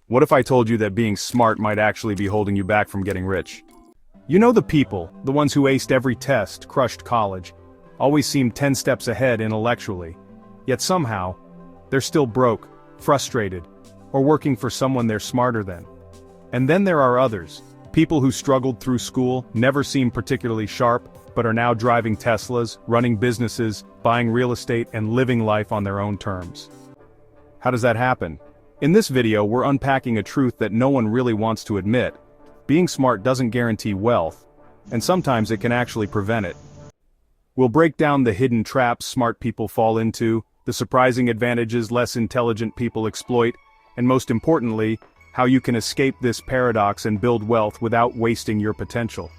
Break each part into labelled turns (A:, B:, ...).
A: What if I told you that being smart might actually be holding you back from getting rich? You know the people, the ones who aced every test, crushed college, always seemed 10 steps ahead intellectually. Yet somehow, they're still broke, frustrated, or working for someone they're smarter than. And then there are others, people who struggled through school, never seemed particularly sharp, but are now driving Teslas, running businesses, buying real estate, and living life on their own terms. How does that happen? In this video, we're unpacking a truth that no one really wants to admit. Being smart doesn't guarantee wealth, and sometimes it can actually prevent it. We'll break down the hidden traps smart people fall into, the surprising advantages less intelligent people exploit, and most importantly, how you can escape this paradox and build wealth without wasting your potential.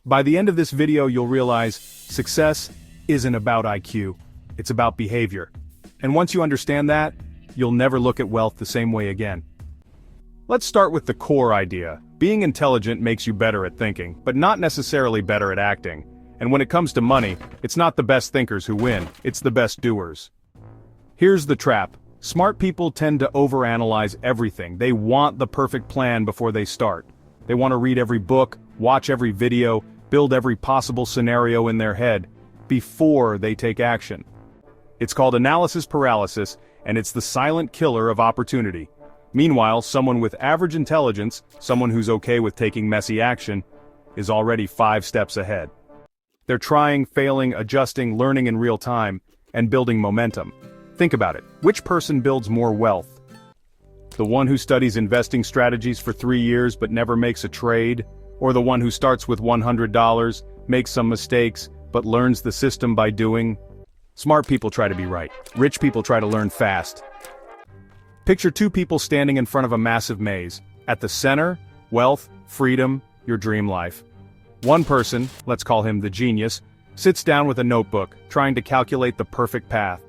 A: By the end of this video, you'll realize success isn't about IQ, it's about behavior. And once you understand that, you'll never look at wealth the same way again. Let's start with the core idea. Being intelligent makes you better at thinking, but not necessarily better at acting. And when it comes to money, it's not the best thinkers who win, it's the best doers. Here's the trap. Smart people tend to overanalyze everything. They want the perfect plan before they start. They want to read every book, watch every video, build every possible scenario in their head before they take action. It's called analysis paralysis, and it's the silent killer of opportunity. Meanwhile, someone with average intelligence, someone who's okay with taking messy action, is already 5 steps ahead. They're trying, failing, adjusting, learning in real time, and building momentum. Think about it. Which person builds more wealth? The one who studies investing strategies for 3 years but never makes a trade? Or the one who starts with $100, makes some mistakes, but learns the system by doing? Smart people try to be right. Rich people try to learn fast. Picture 2 people standing in front of a massive maze. At the center, wealth, freedom, your dream life. One person, let's call him the genius, sits down with a notebook, trying to calculate the perfect path.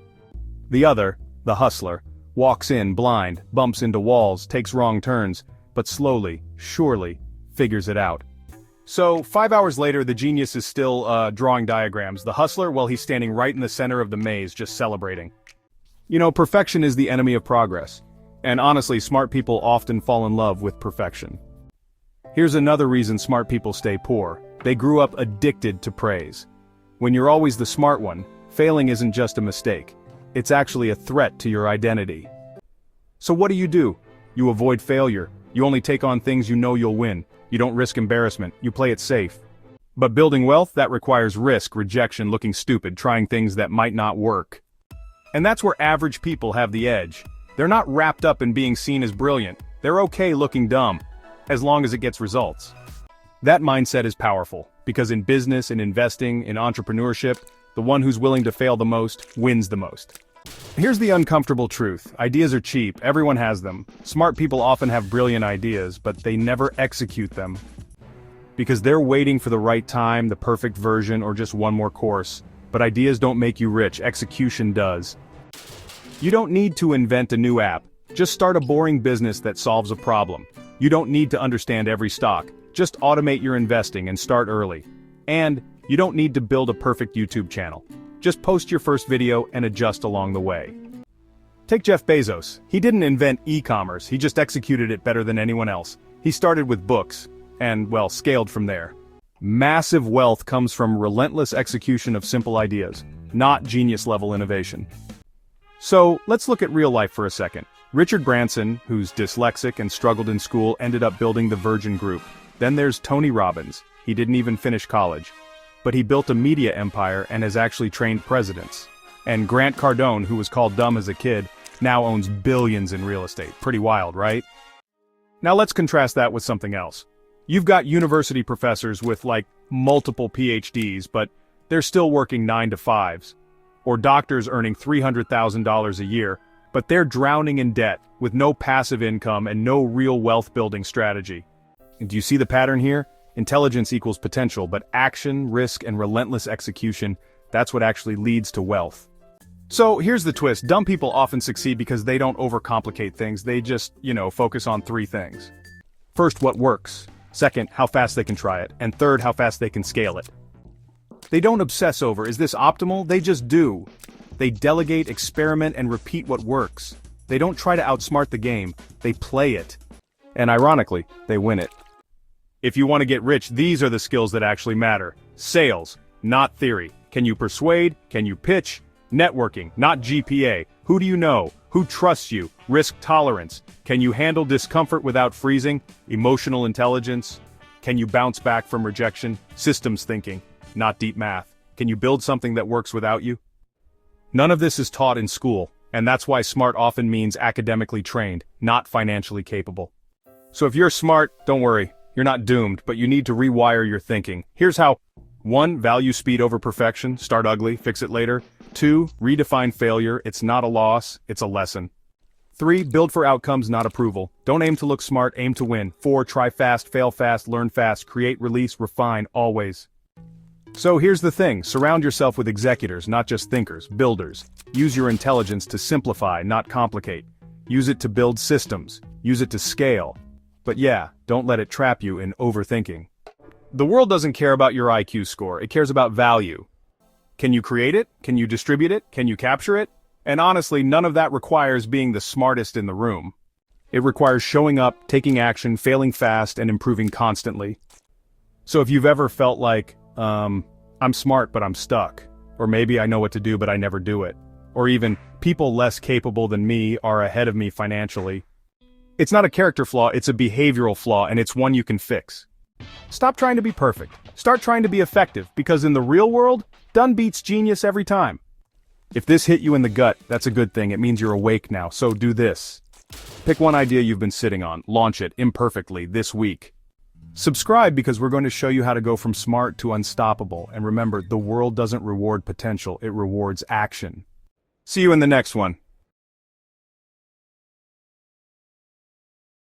A: The other, the hustler, walks in blind, bumps into walls, takes wrong turns, but slowly, surely, figures it out. So, 5 hours later, the genius is still drawing diagrams. The hustler, well, he's standing right in the center of the maze, just celebrating. You know, perfection is the enemy of progress. And honestly, smart people often fall in love with perfection. Here's another reason smart people stay poor. They grew up addicted to praise. When you're always the smart one, failing isn't just a mistake. It's actually a threat to your identity. So what do? You avoid failure. You only take on things you know you'll win. You don't risk embarrassment, you play it safe. But building wealth, that requires risk, rejection, looking stupid, trying things that might not work. And that's where average people have the edge. They're not wrapped up in being seen as brilliant. They're okay looking dumb, as long as it gets results. That mindset is powerful, because in business, in investing, in entrepreneurship, the one who's willing to fail the most, wins the most. Here's the uncomfortable truth. Ideas are cheap, everyone has them. Smart people often have brilliant ideas, but they never execute them. Because they're waiting for the right time, the perfect version, or just one more course. But ideas don't make you rich, execution does. You don't need to invent a new app. Just start a boring business that solves a problem. You don't need to understand every stock. Just automate your investing and start early. And you don't need to build a perfect YouTube channel. Just post your first video and adjust along the way. Take Jeff Bezos. He didn't invent e-commerce, he just executed it better than anyone else. He started with books, and, well, scaled from there. Massive wealth comes from relentless execution of simple ideas, not genius-level innovation. So, let's look at real life for a second. Richard Branson, who's dyslexic and struggled in school, ended up building the Virgin Group. Then there's Tony Robbins. He didn't even finish college. But he built a media empire and has actually trained presidents. And Grant Cardone, who was called dumb as a kid, now owns billions in real estate. Pretty wild, right? Now let's contrast that with something else. You've got university professors with multiple PhDs, but they're still working 9 to 5s. Or doctors earning $300,000 a year, but they're drowning in debt, with no passive income and no real wealth building strategy. Do you see the pattern here? Intelligence equals potential, but action, risk, and relentless execution, that's what actually leads to wealth. So here's the twist. Dumb people often succeed because they don't overcomplicate things. They just, focus on 3 things. First, what works. Second, how fast they can try it. And third, how fast they can scale it. They don't obsess over, is this optimal? They just do. They delegate, experiment, and repeat what works. They don't try to outsmart the game, they play it. And ironically, they win it. If you want to get rich, these are the skills that actually matter. Sales, not theory. Can you persuade? Can you pitch? Networking, not GPA. Who do you know? Who trusts you? Risk tolerance. Can you handle discomfort without freezing? Emotional intelligence. Can you bounce back from rejection? Systems thinking, not deep math. Can you build something that works without you? None of this is taught in school, and that's why smart often means academically trained, not financially capable. So if you're smart, don't worry, you're not doomed, but you need to rewire your thinking. Here's how. 1. Value speed over perfection, start ugly, fix it later. 2. Redefine failure, it's not a loss, it's a lesson. 3. Build for outcomes, not approval. Don't aim to look smart, aim to win. 4. Try fast, fail fast, learn fast, create, release, refine, always. So here's the thing, surround yourself with executors, not just thinkers, builders. Use your intelligence to simplify, not complicate. Use it to build systems, use it to scale. But yeah, don't let it trap you in overthinking. The world doesn't care about your IQ score, it cares about value. Can you create it? Can you distribute it? Can you capture it? And honestly, none of that requires being the smartest in the room. It requires showing up, taking action, failing fast, and improving constantly. So if you've ever felt like, I'm smart but I'm stuck, or maybe I know what to do but I never do it, or even, people less capable than me are ahead of me financially, it's not a character flaw, it's a behavioral flaw, and it's one you can fix. Stop trying to be perfect. Start trying to be effective, because in the real world, done beats genius every time. If this hit you in the gut, that's a good thing, it means you're awake now, so do this. Pick one idea you've been sitting on, launch it, imperfectly, this week. Subscribe because we're going to show you how to go from smart to unstoppable, and remember, the world doesn't reward potential, it rewards action. See you in the next one.